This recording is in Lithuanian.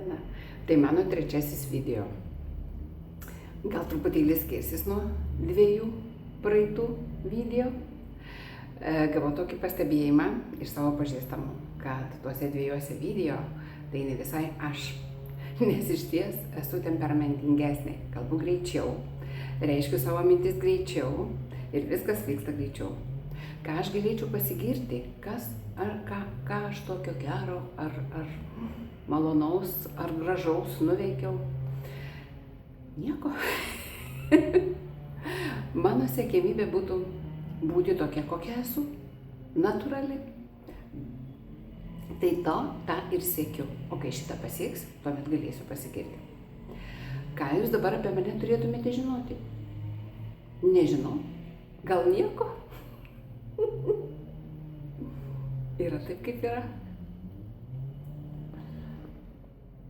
diena. Tai mano trečiasis video. Gal truputėlį skirsis nuo 2 praeitų video. Gavau tokį pastebėjimą iš savo pažįstamų, kad tuose 2 video tai ne visai aš. Nes iš ties esu temperamentingesnė, kalbu greičiau, reiškiu savo mintis greičiau ir viskas vyksta greičiau. Ką aš galėčiau pasigirti, ką aš tokio gero ar malonaus ar gražaus nuveikiau? Nieko. Mano siekiamybė būtų būti tokia, kokia esu, natūrali. Tai tą ir siekiu. O kai šitą pasieks, tuomet galėsiu pasigirti. Ką jūs dabar apie mane turėtumėte žinoti? Nežinau. Gal nieko? Yra taip, kaip yra.